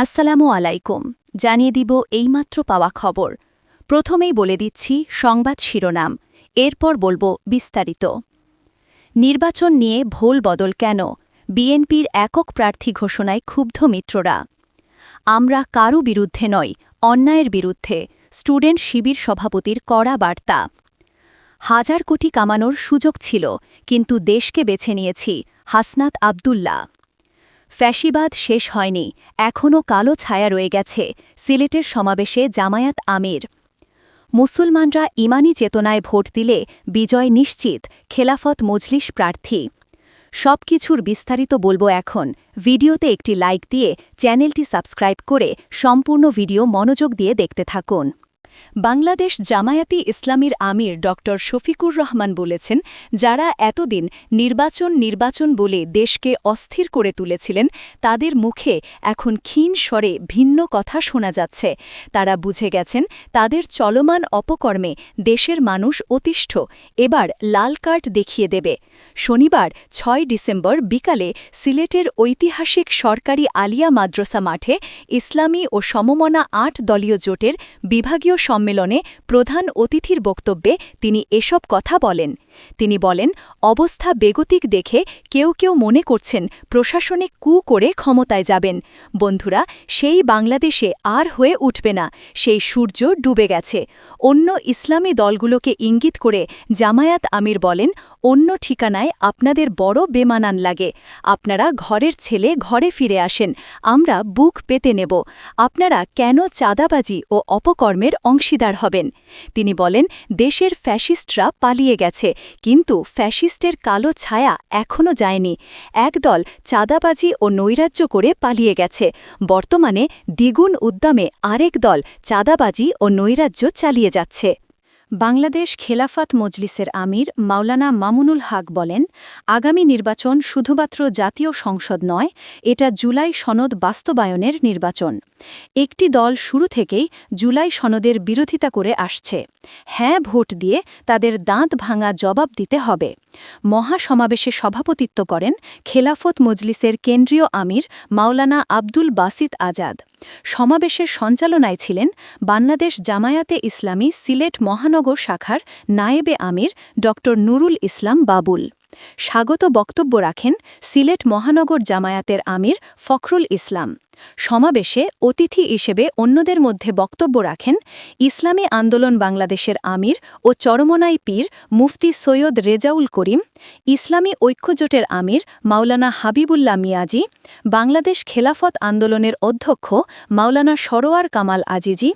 আসসালামু আলাইকুম। জানিয়ে দিব এইমাত্র পাওয়া খবর। প্রথমেই বলে দিচ্ছি সংবাদ শিরোনাম, এরপর বলবো বিস্তারিত। নির্বাচন নিয়ে ভোল বদল কেন? বিএনপির একক প্রার্থী ঘোষণায় ক্ষুব্ধ মিত্ররা। আমরা কারও বিরুদ্ধে নই, অন্যায়ের বিরুদ্ধে, স্টুডেন্ট শিবির সভাপতির কড়া বার্তা। হাজার কোটি কামানোর সুযোগ ছিল, কিন্তু দেশকে বেছে নিয়েছি, হাসনাত আবদুল্লাহ। ফ্যাসিবাদ শেষ হয়নি, এখনও কালো ছায়া রয়ে গেছে, সিলেটের সমাবেশে জামায়াত আমির। মুসলমানরা ইমানি চেতনায় ভোট দিলে বিজয় নিশ্চিত, খেলাফত মজলিস প্রার্থী। সবকিছুর বিস্তারিত বলবো এখন। ভিডিওতে একটি লাইক দিয়ে চ্যানেলটি সাবস্ক্রাইব করে সম্পূর্ণ ভিডিও মনোযোগ দিয়ে দেখতে থাকুন। বাংলাদেশ জামায়াতি ইসলামীর আমির ড শফিকুর রহমান বলেছেন, যারা এতদিন নির্বাচন বলে দেশকে অস্থির করে তুলেছিলেন, তাদের মুখে এখন ক্ষীণ স্বরে ভিন্ন কথা শোনা যাচ্ছে। তারা বুঝে গেছেন তাদের চলমান অপকর্মে দেশের মানুষ অতিষ্ঠ, এবার লাল কার্ড দেখিয়ে দেবে। শনিবার ৬ ডিসেম্বর বিকালে সিলেটের ঐতিহাসিক সরকারি আলিয়া মাদ্রাসা মাঠে ইসলামী ও সমমনা ৮ দলীয় জোটের বিভাগীয় সম্মেলনে প্রধান অতিথির বক্তব্যে তিনি এসব কথা বলেন। তিনি বলেন, অবস্থা বেগতিক দেখে কেউ কেউ মনে করছেন প্রশাসনিক কূ করে ক্ষমতায় যাবেন। বন্ধুরা, সেই বাংলাদেশে আর হয়ে উঠবে না, সেই সূর্য ডুবে গেছে। অন্য ইসলামী দলগুলোকে ইঙ্গিত করে জামায়াত আমির বলেন, অন্য ঠিকানায় আপনাদের বড় বেমানান লাগে। আপনারা ঘরের ছেলে ঘরে ফিরে আসেন, আমরা বুক পেতে নেব। আপনারা কেন চাঁদাবাজি ও অপকর্মের অংশীদার হবেন? তিনি বলেন, দেশের ফ্যাসিস্টরা পালিয়ে গেছে, কিন্তু ফ্যাসিস্টের কালো ছায়া এখনও যায়নি। একদল চাঁদাবাজি ও নৈরাজ্য করে পালিয়ে গেছে, বর্তমানে দ্বিগুণ উদ্যমে আরেক দল চাঁদাবাজি ও নৈরাজ্য চালিয়ে যাচ্ছে। বাংলাদেশ খেলাফত মজলিসের আমির মাওলানা মামুনুল হক বলেন, আগামী নির্বাচন শুধুমাত্র জাতীয় সংসদ নয়, এটা জুলাই সনদ বাস্তবায়নের নির্বাচন। একটি দল শুরু থেকেই জুলাই সনদের বিরোধিতা করে আসছে। হ্যাঁ ভোট দিয়ে তাদের দাঁত ভাঙা জবাব দিতে হবে। মহাসমাবেশে সভাপতিত্ব করেন খেলাফত মজলিসের কেন্দ্রীয় আমির মাওলানা আব্দুল বাসিত আজাদ। সমাবেশের সঞ্চালনায় ছিলেন বাংলাদেশ জামায়াতে ইসলামী সিলেট মহানগর শাখার নায়েবে আমির ড নুরুল ইসলাম বাবুল। স্বাগত বক্তব্য রাখেন সিলেট মহানগর জামায়াতের আমির ফখরুল ইসলাম। সমাবেশে অতিথি হিসেবে অন্যদের মধ্যে বক্তব্য রাখেন ইসলামী আন্দোলন বাংলাদেশের আমির ও চরমোনাই পীর মুফতি সৈয়দ রেজাউল করিম, ইসলামী ঐক্যজোটের আমির মাওলানা হাবিবুল্লাহ মিয়াজি, বাংলাদেশ খেলাফত আন্দোলনের অধ্যক্ষ মাওলানা সরোয়ার কামাল আজিজি,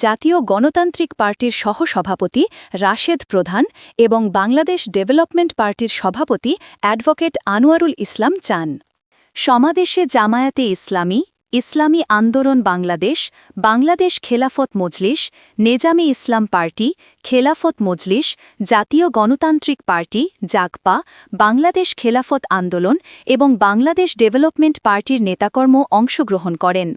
জাতীয় গণতান্ত্রিক পার্টির সহসভাপতি রাশেদ প্রধান এবং বাংলাদেশ ডেভেলপমেন্ট পার্টির সভাপতি অ্যাডভোকেট আনোয়ারুল ইসলাম চান। সমাবেশে জামায়াতে ইসলামী, ইসলামী আন্দোলন বাংলাদেশ, বাংলাদেশ খেলাফত মজলিস, নেজামে ইসলাম পার্টি, খেলাফত মজলিস, জাতীয় গণতান্ত্রিক পার্টি জাগপা, বাংলাদেশ খেলাফত আন্দোলন এবং বাংলাদেশ ডেভেলপমেন্ট পার্টির নেতাকর্ম অংশগ্রহণ করেন।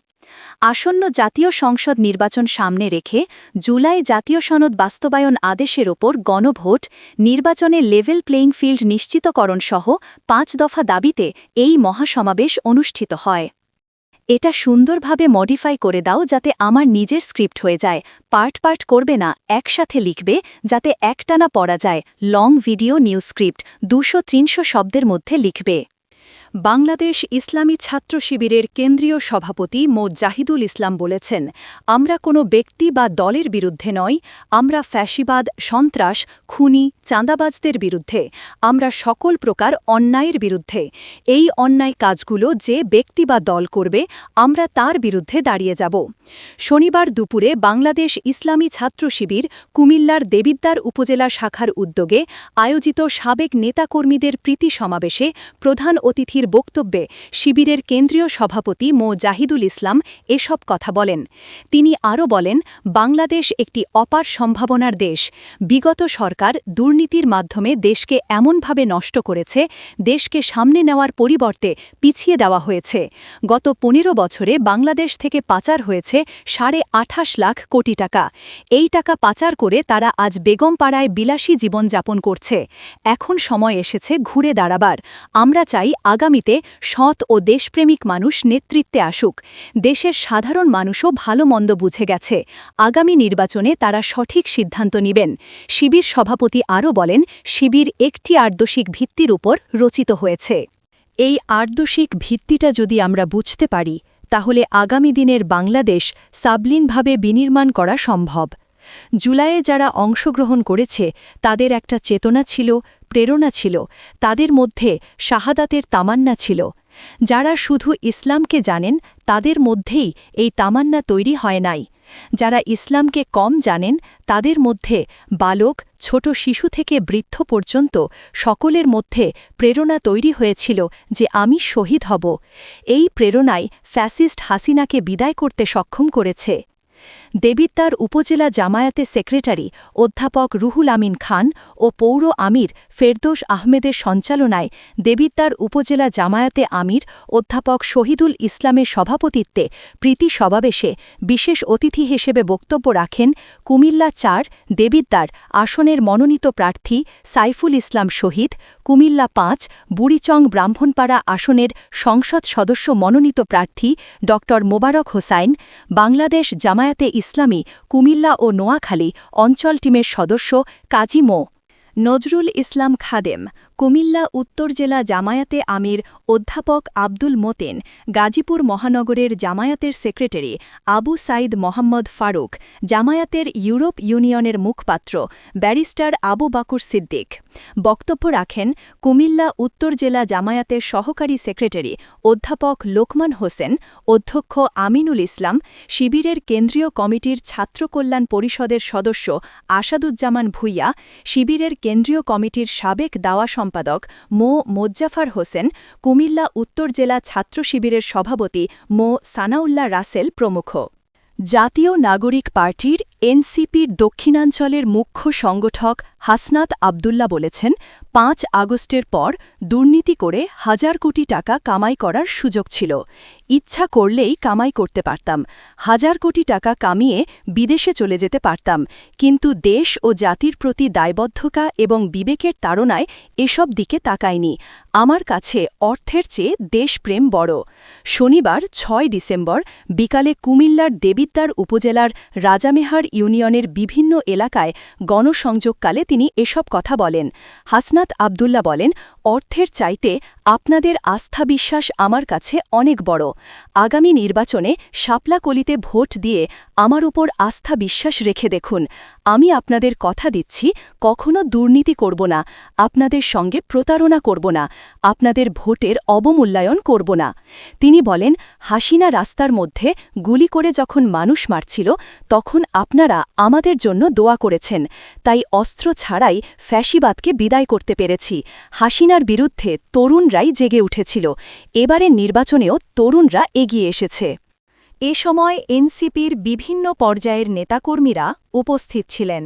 আসন্ন জাতীয় সংসদ নির্বাচন সামনে রেখে জুলাই জাতীয় সনদ বাস্তবায়ন আদেশের ওপর গণভোট, নির্বাচনে লেভেল প্লেইং ফিল্ড নিশ্চিতকরণ সহ 5 দফা দাবিতে এই মহাসমাবেশ অনুষ্ঠিত হয়। এটা সুন্দরভাবে মডিফাই করে দাও যাতে আমার নিজের স্ক্রিপ্ট হয়ে যায়। পার্ট করবে না, একসাথে লিখবে যাতে একটানা পড়া যায়। লং ভিডিও নিউজ স্ক্রিপ্ট 200-300 শব্দের মধ্যে লিখবে। বাংলাদেশ ইসলামী ছাত্র শিবিরের কেন্দ্রীয় সভাপতি মো জাহিদুল ইসলাম বলেছেন, আমরা কোনো ব্যক্তি বা দলের বিরুদ্ধে নই, আমরা ফ্যাসিবাদ, সন্ত্রাস, খুনি, চাঁদাবাজদের বিরুদ্ধে, আমরা সকল প্রকার অন্যায়ের বিরুদ্ধে। এই অন্যায় কাজগুলো যে ব্যক্তি বা দল করবে, আমরা তার বিরুদ্ধে দাঁড়িয়ে যাব। শনিবার দুপুরে বাংলাদেশ ইসলামী ছাত্র শিবির কুমিল্লার দেবিদ্বার উপজেলা শাখার উদ্যোগে আয়োজিত সাবেক নেতাকর্মীদের প্রীতি সমাবেশে প্রধান অতিথির বক্তব্যে শিবিরের কেন্দ্রীয় সভাপতি মো জাহিদুল ইসলাম এসব কথা বলেন। তিনি আরও বলেন, বাংলাদেশ একটি অপার সম্ভাবনার দেশ। বিগত সরকার দুর্নীতির মাধ্যমে দেশকে এমনভাবে নষ্ট করেছে, দেশকে সামনে নেওয়ার পরিবর্তে পিছিয়ে দেওয়া হয়েছে। গত 15 বছরে বাংলাদেশ থেকে পাচার হয়েছে 28.5 লাখ কোটি টাকা। এই টাকা পাচার করে তারা আজ বেগমপাড়ায় বিলাসী জীবনযাপন করছে। এখন সময় এসেছে ঘুরে দাঁড়াবার। আমরা চাই আগামী আগামীতে সৎ ও দেশপ্রেমিক মানুষ নেতৃত্বে আসুক। দেশের সাধারণ মানুষও ভালো মন্দ বুঝে গেছে। আগামী নির্বাচনে তারা সঠিক সিদ্ধান্ত নেবেন। শিবির সভাপতি আরও বলেন, শিবির একটি আদর্শিক ভিত্তির উপর রচিত হয়েছে। এই আদর্শিক ভিত্তিটা যদি আমরা বুঝতে পারি, তাহলে আগামী দিনের বাংলাদেশ সাবলীনভাবে বিনির্মাণ করা সম্ভব। জুলাইয়ে যারা অংশগ্রহণ করেছে তাদের একটা চেতনা ছিল, প্রেরণা ছিল, তাদের মধ্যে শাহাদাতের তামান্না ছিল। যারা শুধু ইসলামকে জানেন তাদের মধ্যেই এই তামান্না তৈরি হয় নাই। যারা ইসলামকে কম জানেন তাদের মধ্যে বালক, ছোট শিশু থেকে বৃদ্ধ পর্যন্ত সকলের মধ্যে প্রেরণা তৈরি হয়েছিল যে আমি শহীদ হব। এই প্রেরণাই ফ্যাসিস্ট হাসিনাকে বিদায় করতে সক্ষম করেছে। দেবিদ্বার উপজেলা জামায়াতে সেক্রেটারি অধ্যাপক রুহুল আমিন খান ও পৌর আমির ফেরদৌস আহমেদের সঞ্চালনায় দেবিদ্বার উপজেলা জামায়াতে আমির অধ্যাপক শহীদুল ইসলামের সভাপতিত্বে প্রীতি সমাবেশে বিশেষ অতিথি হিসেবে বক্তব্য রাখেন কুমিল্লা ৪ দেবিদ্বার আসনের মনোনীত প্রার্থী সাইফুল ইসলাম শহীদ, কুমিল্লা ৫ বুড়িচং ব্রাহ্মণপাড়া আসনের সংসদ সদস্য মনোনীত প্রার্থী ড মোবারক হোসাইন, বাংলাদেশ জামায়াতে ইসলামী কুমিল্লা ও নোয়াখালী অঞ্চল টিমের সদস্য কাজী মো. নজরুল ইসলাম খাদেম, কুমিল্লা উত্তর জেলা জামায়াতে আমির অধ্যাপক আব্দুল মতিন, গাজীপুর মহানগরের জামায়াতের সেক্রেটারি আবু সাইদ মোহাম্মদ ফারুক, জামায়াতের ইউরোপ ইউনিয়নের মুখপাত্র ব্যারিস্টার আবু বাকুর সিদ্দিক। বক্তব্য রাখেন কুমিল্লা উত্তর জেলা জামায়াতের সহকারী সেক্রেটারি অধ্যাপক লোকমান হোসেন, অধ্যক্ষ আমিনুল ইসলাম, শিবিরের কেন্দ্রীয় কমিটির ছাত্র কল্যাণ পরিষদের সদস্য আসাদুজ্জামান ভূঁইয়া, শিবিরের কেন্দ্রীয় কমিটির সাবেক দাওয়া সম্পাদক মো. মোজ্জাফার হোসেন, কুমিল্লা উত্তর জেলা ছাত্র শিবিরের সভাপতি মো. সানাউল্লাহ রাসেল প্রমুখ। জাতীয় নাগরিক পার্টির এনসিপির দক্ষিণাঞ্চলের মুখ্য সংগঠক হাসনাত আবদুল্লাহ বলেছেন, ৫ আগস্টের পর দুর্নীতি করে হাজার কোটি টাকা কামাই করার সুযোগ ছিল। ইচ্ছা করলেই কামাই করতে পারতাম, হাজার কোটি টাকা কামিয়ে বিদেশে চলে যেতে পারতাম, কিন্তু দেশ ও জাতির প্রতি দায়বদ্ধতা এবং বিবেকের তাড়নায় এসব দিকে তাকাইনি। আমার কাছে অর্থের চেয়ে দেশপ্রেম বড়। শনিবার ৬ ডিসেম্বর বিকালে কুমিল্লার দেবিদ্বার উপজেলার রাজামেহার ইউনিয়নের বিভিন্ন এলাকায় গণসংযোগকালে তিনি এসব কথা বলেন। হাসনাত আবদুল্লাহ বলেন, অর্থের চাইতে আপনাদের আস্থা বিশ্বাস আমার কাছে অনেক বড়। আগামী নির্বাচনে শাপলাকলিতে ভোট দিয়ে আমার উপর আস্থা বিশ্বাস রেখে দেখুন। আমি আপনাদের কথা দিচ্ছি, কখনো দুর্নীতি করব না, আপনাদের সঙ্গে প্রতারণা করব না, আপনাদের ভোটের অবমূল্যায়ন করব না। তিনি বলেন, হাসিনা রাস্তার মধ্যে গুলি করে যখন মানুষ মারছিল তখন আপনারা আমাদের জন্য দোয়া করেছেন, তাই অস্ত্র ছাড়াই ফ্যাসিবাদকে বিদায় করতে পেরেছি। হাসিনার বিরুদ্ধে তরুণরাই জেগে উঠেছিল, এবারের নির্বাচনেও তরুণরা এগিয়ে এসেছে। এ সময় এনসিপির বিভিন্ন পর্যায়ের নেতাকর্মীরা উপস্থিত ছিলেন।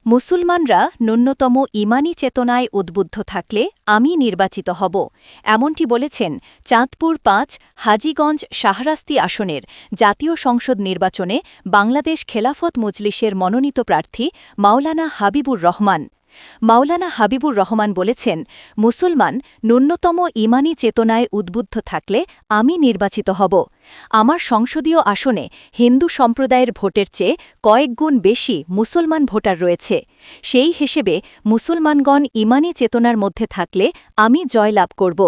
মুসলমানরা ন্যূনতম ইমানি চেতনায় উদ্বুদ্ধ থাকলে আমি নির্বাচিত হব, এমনটি বলেছেন চাঁদপুর ৫ হাজীগঞ্জ শাহরাস্তি আসনের জাতীয় সংসদ নির্বাচনে বাংলাদেশ খেলাফত মজলিসের মনোনীত প্রার্থী মাওলানা হাবিবুর রহমান। মাওলানা হাবিবুর রহমান বলেছেন, মুসলমান ন্যূনতম ইমানি চেতনায় উদ্বুদ্ধ থাকলে আমি নির্বাচিত হব। আমার সংসদীয় আসনে হিন্দু সম্প্রদায়ের ভোটের চেয়ে কয়েক গুণ বেশি মুসলমান ভোটার রয়েছে। সেই হিসেবে মুসলমানগণ ইমানি চেতনার মধ্যে থাকলে আমি জয়লাভ করব।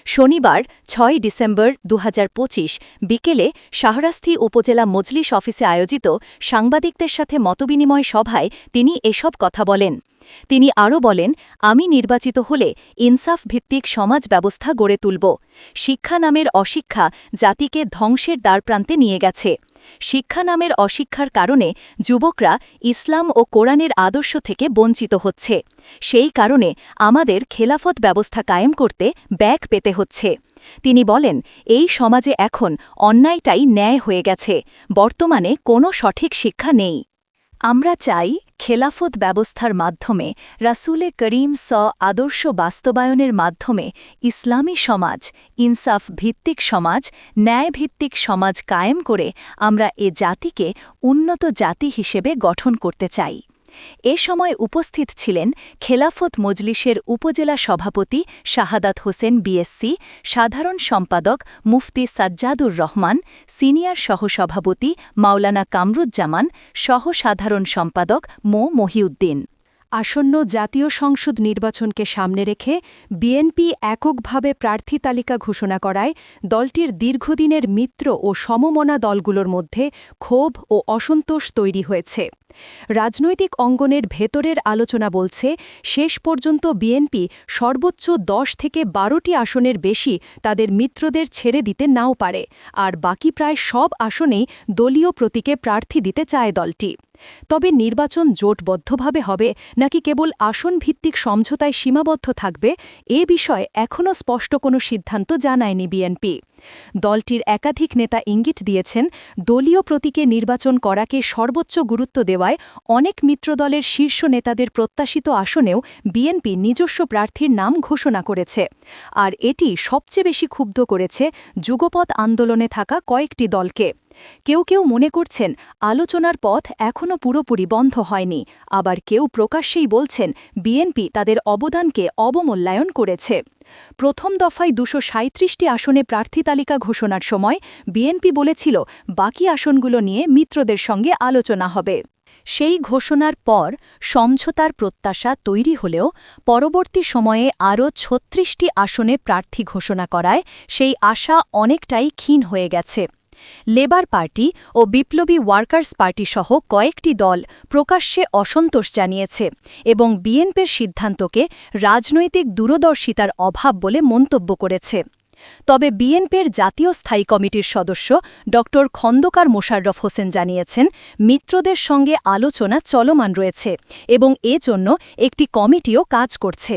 শনিবার ৬ ডিসেম্বর ২০২৫ বিকেলে শাহরাস্তি উপজেলা মজলিস অফিসে আয়োজিত সাংবাদিকদের সাথে মতবিনিময় সভায় তিনি এসব কথা বলেন। তিনি আরও বলেন, আমি নির্বাচিত হলে ইনসাফ ভিত্তিক সমাজ ব্যবস্থা গড়ে তুলব। শিক্ষা নামের অশিক্ষা জাতিকে ধ্বংসের দ্বারপ্রান্তে নিয়ে গেছে। শিক্ষা নামের অশিক্ষার কারণে যুবকরা ইসলাম ও কোরআনের আদর্শ থেকে বঞ্চিত হচ্ছে। সেই কারণে আমাদের খেলাফত ব্যবস্থা কায়েম করতে ব্যাক পেতে হচ্ছে। তিনি বলেন, এই সমাজে এখন অন্যায়টাই ন্যায় হয়ে গেছে, বর্তমানে কোনো সঠিক শিক্ষা নেই। আমরা চাই খেলাফত ব্যবস্থার মাধ্যমে রাসূলে করিম আদর্শ বাস্তবায়নের মাধ্যমে ইসলামী সমাজ, ইনসাফ ভিত্তিক সমাজ, ন্যায়ভিত্তিক সমাজ কায়েম করে আমরা এ জাতিকে উন্নত জাতি হিসেবে গঠন করতে চাই। এ সময় উপস্থিত ছিলেন খেলাফত মজলিসের উপজেলা সভাপতি শাহাদাত হোসেন বিএসসি, সাধারণ সম্পাদক মুফতি সাজ্জাদুর রহমান, সিনিয়র সহসভাপতি মাওলানা কামরুজ্জামান, সহ-সাধারণ সম্পাদক মো মহিউদ্দিন। আসন্ন জাতীয় সংসদ নির্বাচনকে সামনে রেখে বিএনপি এককভাবে প্রার্থী তালিকা ঘোষণা করায় দলটির দীর্ঘদিনের মিত্র ও সমমনা দলগুলোর মধ্যে ক্ষোভ ও অসন্তোষ তৈরি হয়েছে। রাজনৈতিক অঙ্গনের ভেতরের আলোচনা বলছে, শেষ পর্যন্ত বিএনপি সর্বোচ্চ ১০ থেকে ১২টি আসনের বেশি তাদের মিত্রদের ছেড়ে দিতে নাও পারে, আর বাকি প্রায় সব আসনেই দলীয় প্রতীকে প্রার্থী দিতে চায় দলটি। তবে নির্বাচন জোটবদ্ধভাবে হবে নাকি কেবল আসনভিত্তিক সমঝোতায় সীমাবদ্ধ থাকবে, এ বিষয়ে এখনও স্পষ্ট কোনো সিদ্ধান্ত জানায়নি বিএনপি। দলটির একাধিক নেতা ইঙ্গিত দিয়েছেন, দলীয় প্রতীকে নির্বাচন করাকে সর্বোচ্চ গুরুত্ব দেওয়ায় অনেক মিত্রদলের শীর্ষ নেতাদের প্রত্যাশিত আসনেও বিএনপি নিজস্ব প্রার্থীর নাম ঘোষণা করেছে। আর এটি সবচেয়ে বেশি ক্ষুব্ধ করেছে যুগপৎ আন্দোলনে থাকা কয়েকটি দলকে। কেউ কেউ মনে করছেন আলোচনার পথ এখনও পুরোপুরি বন্ধ হয়নি, আবার কেউ প্রকাশ্যেই বলছেন বিএনপি তাদের অবদানকে অবমূল্যায়ন করেছে। প্রথম দফায় ২৩৭টি আসনে প্রার্থী তালিকা ঘোষণার সময় বিএনপি বলেছিল বাকি আসনগুলো নিয়ে মিত্রদের সঙ্গে আলোচনা হবে। সেই ঘোষণার পর সমঝোতার প্রত্যাশা তৈরি হলেও পরবর্তী সময়ে আরও ৩৬টি আসনে প্রার্থী ঘোষণা করায় সেই আশা অনেকটাই ক্ষীণ হয়ে গেছে। লেবার পার্টি ও বিপ্লবী ওয়ার্কার্স পার্টি সহ কয়েকটি দল প্রকাশ্যে অসন্তোষ জানিয়েছে এবং বিএনপির সিদ্ধান্তকে রাজনৈতিক দূরদর্শিতার অভাব বলে মন্তব্য করেছে। তবে বিএনপির জাতীয় স্থায়ী কমিটির সদস্য ড খন্দকার মোশাররফ হোসেন জানিয়েছেন, মিত্রদের সঙ্গে আলোচনা চলমান রয়েছে এবং এজন্য একটি কমিটিও কাজ করছে।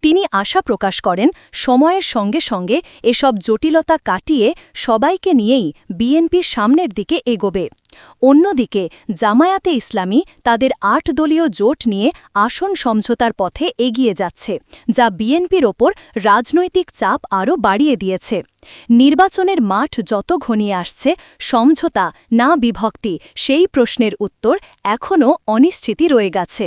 তিনি আশা প্রকাশ করেন, সময়ের সঙ্গে সঙ্গে এসব জটিলতা কাটিয়ে সবাইকে নিয়েই বিএনপি সামনের দিকে এগোবে। অন্যদিকে জামায়াতে ইসলামী তাদের ৮ দলীয় জোট নিয়ে আসন সমঝোতার পথে এগিয়ে যাচ্ছে, যা বিএনপির ওপর রাজনৈতিক চাপ আরও বাড়িয়ে দিয়েছে। নির্বাচনের মাঠ যত ঘনিয়ে আসছে, সমঝোতা না বিভক্তি সেই প্রশ্নের উত্তর এখনও অনিশ্চিতই রয়ে গেছে।